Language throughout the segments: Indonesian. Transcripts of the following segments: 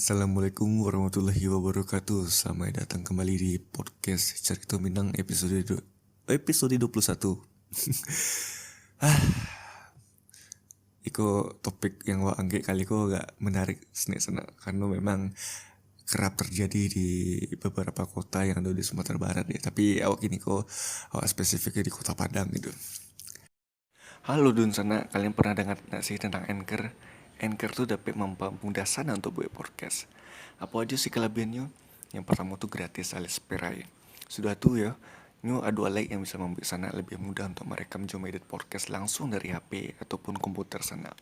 Assalamualaikum warahmatullahi wabarakatuh. Selamat datang kembali di podcast Cerita Minang episode 21. Iko topik yang wa anggek kali ko gak menarik senek sana karena memang kerap terjadi di beberapa kota yang ada di Sumatera Barat ya. Tapi awak ini ko awak spesifiknya di Kota Padang gitu. Halo Dun sana, kalian pernah dengar nggak sih tentang Anchor? Anchor tuh dapat mempermudah sana untuk buat podcast. Apa aja sih kelebihannya? Yang pertama tuh gratis alias perai. Sudah tuh ya, nyu ada alat yang bisa membuat sana lebih mudah untuk merekam jom edit podcast langsung dari HP ataupun komputer sana.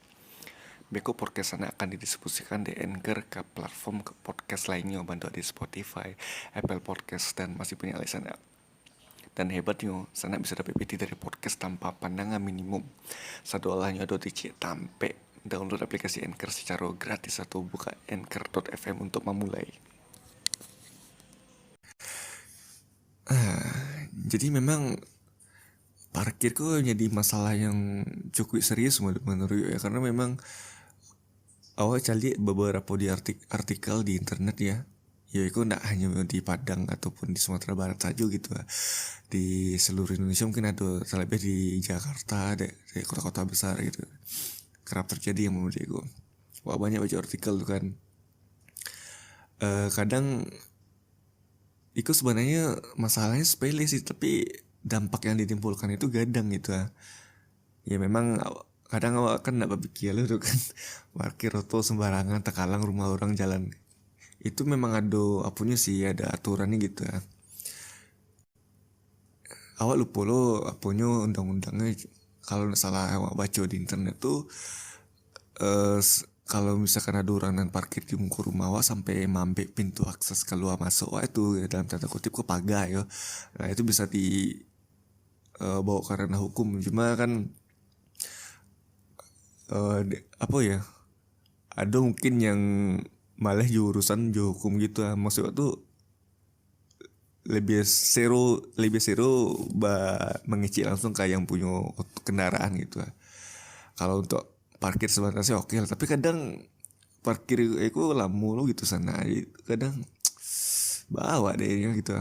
Beko podcast sana akan didistribusikan di Anchor ke platform ke podcast lainnya, bantu di Spotify, Apple Podcast dan masih punya lain sana. Dan hebatnya, sana bisa dapat PT dari podcast tanpa pandangan minimum. Satu olahnya ada dicek tampe download aplikasi Anchor secara gratis atau buka anchor.fm untuk memulai. Jadi memang parkir kok jadi masalah yang cukup serius menurut ya, karena memang awal cari beberapa di artikel di internet ya. Ya itu tidak hanya di Padang ataupun di Sumatera Barat saja gitu ya. Di seluruh Indonesia mungkin ada, terlebih di Jakarta, di kota-kota besar gitu. Kerap terjadi yang menurut gue. Wah, banyak baca artikel tuh kan. Kadang itu sebenarnya masalahnya sepele sih, tapi dampak yang ditimbulkan itu gadang gitu ya. Ya memang kadang awak kan gak berpikir tuh kan. Parkir auto sembarangan tekalang rumah orang jalan. Itu memang ada apunya sih, ada aturannya gitu ya. Awak lupa lo apunya undang-undangnya. Kalau salah awak baca di internet tuh kalau misalkan ada orang yang parkir di muka rumah awak sampai mampir pintu akses keluar masuk awak itu ya, dalam tanda kutip ke pagar ya. Nah itu bisa di bawa karena hukum. Cuma kan apa ya, ada mungkin yang malah jurusan hukum gitu lah. Maksudnya tuh lebih seru mengecil langsung kayak yang punya kendaraan gitu lah. Kalau untuk parkir sebentar sih oke lah, tapi kadang parkir itu lama lo gitu sana, kadang bawa deh gitu.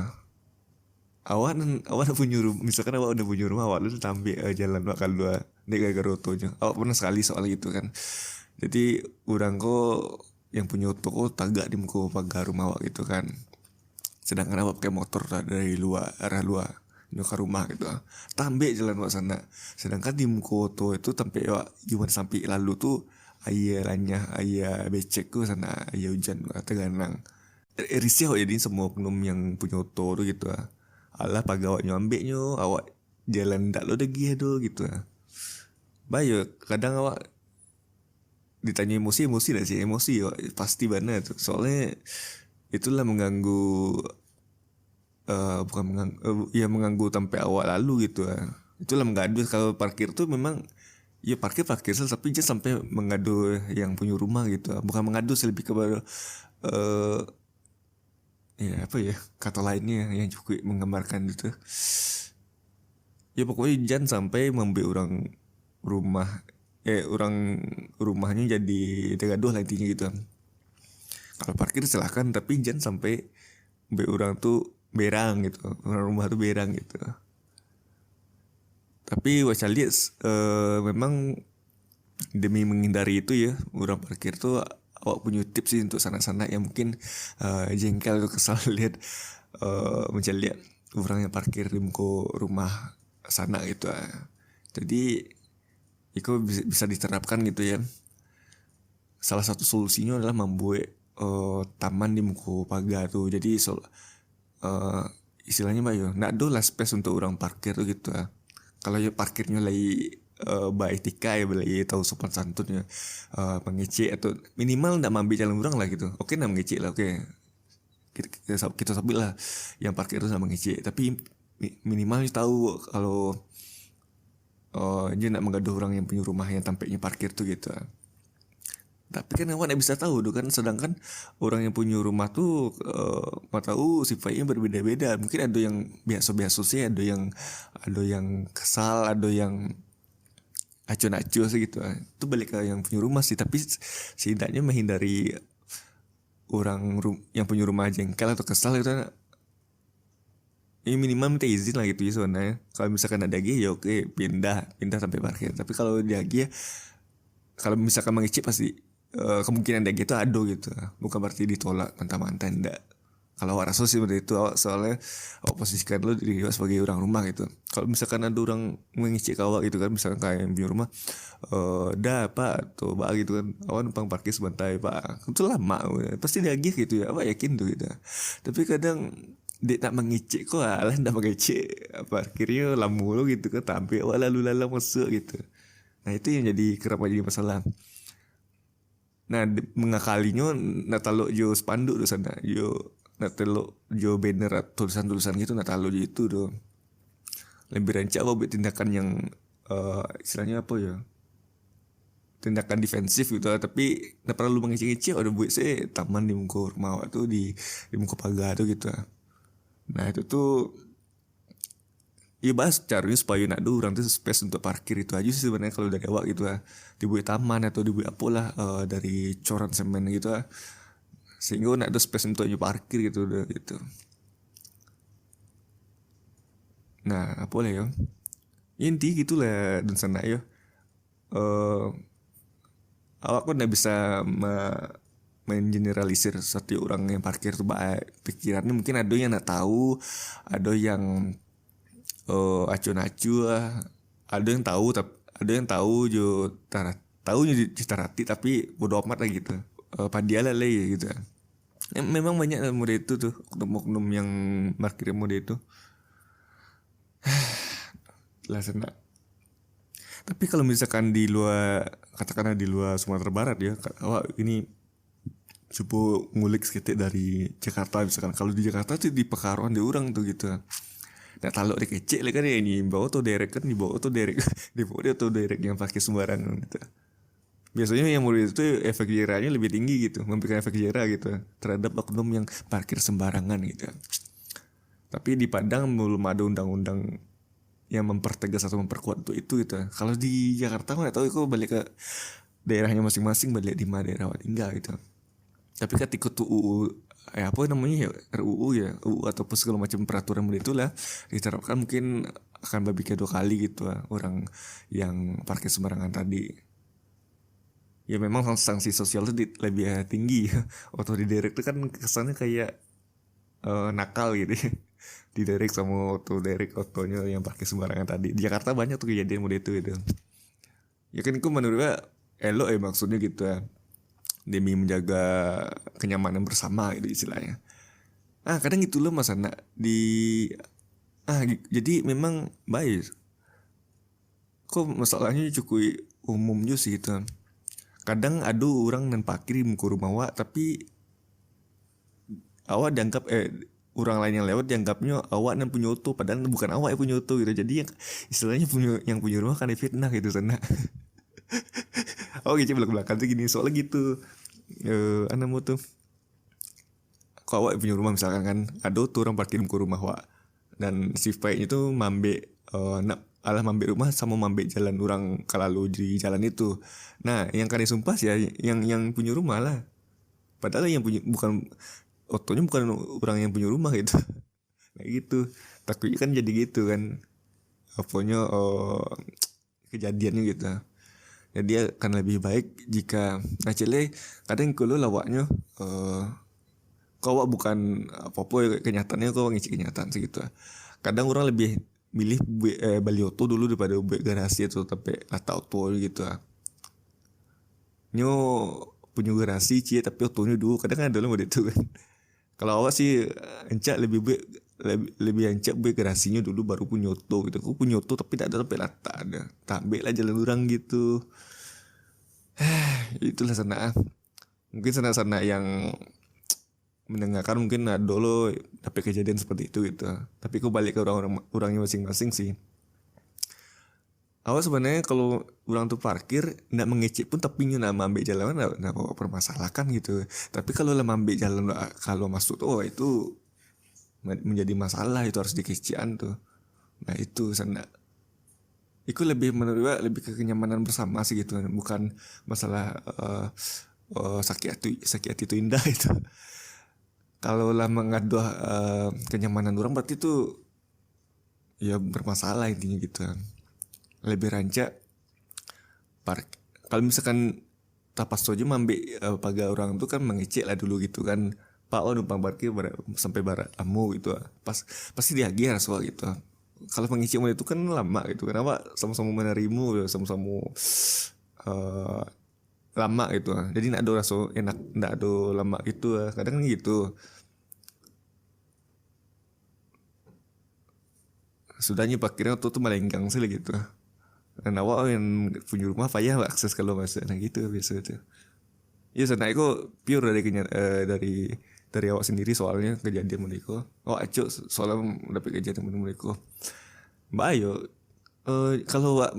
Awak udah punya rumah, misalkan awak udah punya rumah, awak udah tampil jalan bakal dua nek gara rotonya. Awak pernah sekali soal gitu kan. Jadi orang kok yang punya toko tagak di muka pagar rumah awak gitu kan. Sedangkan awak pakai motor dari luar, arah luar ke rumah gitu. Tambah jalan awak sana. Sedangkan di muka toko itu sampai awak cuma sampai lalu tuh ayah lanyah, ayah becek tuh sana, ayah hujan atau ganang. Risih awak jadi semua penum yang punya toko tuh gitu. Alah pagi awak nyambeknya, awak jalan ndak lo lagi aduh gitu. Bayo kadang awak ditanya emosi dah sih, emosi ya pasti banget tuh. Soalnya itulah mengganggu, bukan mengganggu, ya mengganggu sampai awak lalu gitu ya. Itulah mengganggu. Kalau parkir tuh memang ya parkir sih, tapi jangan sampai mengadu yang punya rumah gitu. Bukan mengadu sih, lebih kepada ya apa ya kata lainnya yang cukup menggambarkan itu. Ya pokoknya jangan sampai membuat orang rumah orang rumahnya jadi tegaduh lah intinya gitu. Kalau parkir silahkan, tapi jangan sampai membuat orang tuh berang gitu, orang rumah tuh berang gitu. Tapi wajah lihat memang demi menghindari itu ya, orang parkir tuh awak punya tips sih untuk sana-sana yang mungkin jengkel atau kesal lihat mencari lihat orang yang parkir di muka rumah sana gitu. Jadi itu bisa diterapkan gitu ya. Salah satu solusinya adalah membuat taman di muka pagar tuh. Jadi istilahnya mbak yo, nak do lah space untuk orang parkir tuh gitu. Kalau ya parkirnya lagi baik etika ya, lagi tahu sopan santunnya, mengecek atau minimal ndak mambil jalan orang lah gitu. Oke, ndak mengecek lah, oke. Kita sambil lah yang parkir itu sama mengecek, tapi minimal tahu kalau dia nak menggaduh orang yang punya rumah yang tampaknya parkir tuh gitu. Tapi kan awak tidak bisa tahu tuh kan, sedangkan orang yang punya rumah tuh mau tahu sifatnya berbeda-beda. Mungkin ada yang biasa-biasa sih, ada yang kesal, ada yang acuh-acuh sih gitu. Itu balik ke yang punya rumah sih, tapi setidaknya menghindari yang punya rumah jengkel atau kesal itu, ya minimal minta izin lah gitu ya sebenarnya. Kalau misalkan ada lagi ya oke, pindah sampai parkir. Tapi kalau dia lagi ya, kalau misalkan mengicip pasti kemungkinan dia gitu ada gitu, bukan berarti ditolak mentah-mentah, enggak. Kalau awak rasa sih seperti itu, soalnya awak posisikan lo diri awak sebagai orang rumah gitu. Kalau misalkan ada orang mengicip awak gitu kan, misalkan kayak yang punya rumah, dah pak tuh pak gitu kan, awak numpang parkir sebentar ya, pak, itu lama pasti dia gitu ya, awak yakin tuh gitu. Tapi kadang dia tak mengicip kok, alah ndak mengicip parkirnya lama mulu gitu kan, tampil awak lalu lalang masuk gitu. Nah itu yang jadi kerap jadi masalah. Nah mengakalinya natalo jo spanduk tuh sana, jo natalo jo banner atau tulisan-tulisan gitu, natalo jo itu tuh lebih rancak apa buat tindakan yang istilahnya apa ya, tindakan defensif gitu lah. Tapi nggak perlu mengecil-ngecil, udah buat saya taman di muka rumah awak tuh, di muka pagar tuh gitu. Nah itu tuh ya bahas caranya supaya nak ada orang tuh space untuk parkir, itu aja sih sebenarnya kalau dari awak gitu lah. Dibuat taman atau dibuat apa lah, dari coran semen gitu lah, sehingga nak ada space untuk parkir gitu udah gitu. Nah apa lah ya, inti gitulah dan sana ya. eh Awak kok nggak bisa mengeneralisir satu orang yang parkir tuh baik pikirannya. Mungkin ada yang nggak tahu, ada yang acu-acu lah, ada yang tahu tapi ada yang tahu jo tahu cita rati tapi bodo amat lah gitu, padiala lah ya gitu. Memang banyak mode itu tuh, oknum-oknum yang parkir mode itu lah sana. Tapi kalau misalkan di luar, katakanlah di luar Sumatera Barat ya, awak ini coba ngulik sedikit dari Jakarta misalkan. Kalau di Jakarta tuh di Pekaruan di orang tuh gitu. Nah kalau di kecil kan ya, ini bawa tuh derek kan, dibawa tuh derek di bawah dia tuh derek yang pakai sembarangan gitu. Biasanya yang murid itu efek jerahnya lebih tinggi gitu, memberikan efek jerah gitu terhadap oknum yang parkir sembarangan gitu. Tapi di Padang belum ada undang-undang yang mempertegas atau memperkuat untuk itu gitu. Kalau di Jakarta nggak tahu, itu balik ke daerahnya masing-masing, balik di mana daerah tinggal gitu. Tapi ketika tuh apa namanya ya, RUU ya, UU ataupun segala macam peraturan itulah diterapkan, mungkin akan babi dua kali gitu lah orang yang parkir sembarangan tadi. Ya memang sanksi sosial itu lebih tinggi ya. Auto diderek itu kan kesannya kayak nakal gitu ya. Diderek sama auto derek otonya yang parkir sembarangan tadi. Di Jakarta banyak tuh kejadian model itu gitu. Ya kan itu menurutnya elok ya maksudnya gitu ya, demi menjaga kenyamanan bersama gitu istilahnya. Kadang gitu loh mas anak di jadi memang baik. Kok masalahnya cukup umum juga sih gitu. Kadang ada orang dan parkir di muka rumah awak, tapi awak dianggap orang lain yang lewat dianggapnya awak yang punya auto, padahal bukan awak yang punya auto gitu. Jadi yang istilahnya yang punya rumah kan fitnah gitu sana. Oh gitu belak-belakan tuh gini soalnya gitu. Anda mau tuh, kalau awak punya rumah misalkan kan, ada tuh orang parkir ke rumah awak, dan si baiknya tuh mambe nak alah mambe rumah sama mambe jalan orang kalau di jalan itu. Nah yang kali sumpah sih ya, yang punya rumah lah, padahal yang punya bukan otonya, bukan orang yang punya rumah gitu. Nah gitu takutnya kan jadi gitu kan, apanya kejadiannya gitu. Jadi akan lebih baik jika cile kadang kalau lawaknya kau bukan apa-apa kenyataannya, kau ngisi kenyataan segitu. Kadang orang lebih milih beli auto dulu daripada garasi atau tapi lata auto gitu. Nyo punya garasi cie tapi autonya dulu, kadang ada loh itu kan. Kalau awak sih encak lebih encak garasinya dulu baru punya auto gitu. Aku punya auto tapi tak ada tapi lata ada. Tambah lah jalan orang gitu. Itulah sana. Mungkin sana-sana yang mendengarkan mungkin dulu tapi kejadian seperti itu gitu. Tapi aku balik ke orangnya masing-masing sih. Awal sebenarnya kalau orang tuh parkir nggak mengecek pun, tapi nyu nama ambil jalan nggak permasalahkan gitu. Tapi kalau lama ambil jalan kalau masuk tuh itu menjadi masalah, itu harus dikecian tuh. Nah itu sana. Itu lebih menurut gue lebih ke kenyamanan bersama sih gitu, bukan masalah sakit hati itu indah itu. Kalau lama ngadu kenyamanan orang berarti itu ya bermasalah intinya gitu kan. Lebih rancak park. Kalau misalkan tapas aja mambe paga orang tuh kan mengecek lah dulu gitu kan. Pak numpang parkir sampai barat amu gitu. Pasti diagih soal gitu. Kalau mengecek itu kan lama gitu. Kenapa sama-sama menerimu, sama-sama lama gitu. Jadi nggak ada rasa enak, nggak ada lama gitu. Kadang kan gitu. Sudahnya parkirnya tuh melenggang sih gitu. Dan awak yang punya rumah payah akses kalau masuk nah gitu biasa tuh. Iya sana aku pure dari awak sendiri soalnya kejadian mereka. Oh acuk soalnya dapat kejadian mereka. Mbak Ayo, kalau awak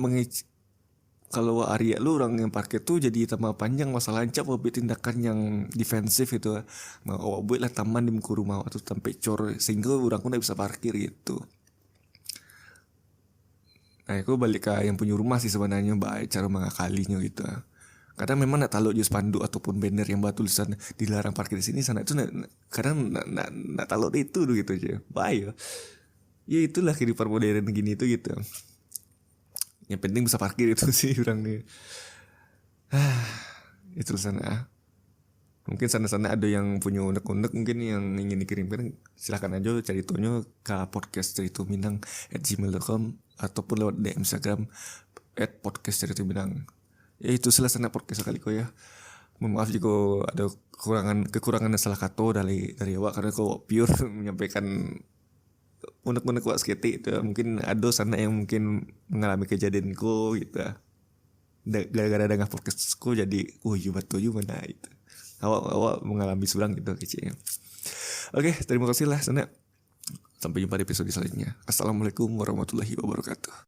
kalau Arya lu orang yang parkir tuh jadi tambah panjang masalah ancap apa tindakan yang defensif itu. Awak buat lah taman di muka rumah waktu sampai cor sehingga orang pun bisa parkir gitu. Nah, aku balik ke yang punya rumah sih sebenarnya baik cara mengakalinya gitu. Kadang memang nak taruh jus spanduk ataupun banner yang buat tulisan dilarang parkir di sini sana itu kadang nak taruh itu gitu aja. Baik. Ya itulah kehidupan modern gini itu gitu. Yang penting bisa parkir itu sih orang nih. Itu sana. Mungkin sana-sana ada yang punya unek-unek mungkin yang ingin dikirimkan silakan aja cari tonyo ke podcast cerita minang @gmail.com ataupun lewat DM Instagram @podcast cerita minang. Ya itu selesai podcast kali ko ya. Mohon maaf jika ada kekurangan dan salah kata dari awak karena kau pure menyampaikan unek-unek wak seketi itu. Mungkin ada sana yang mungkin mengalami kejadianku gitu. Gara-gara dengar podcastku jadi iya betul juga mana itu. Awak mengalami surang gitu kecilnya. Oke, terima kasih lah sana. Sampai jumpa di episode selanjutnya. Assalamualaikum warahmatullahi wabarakatuh.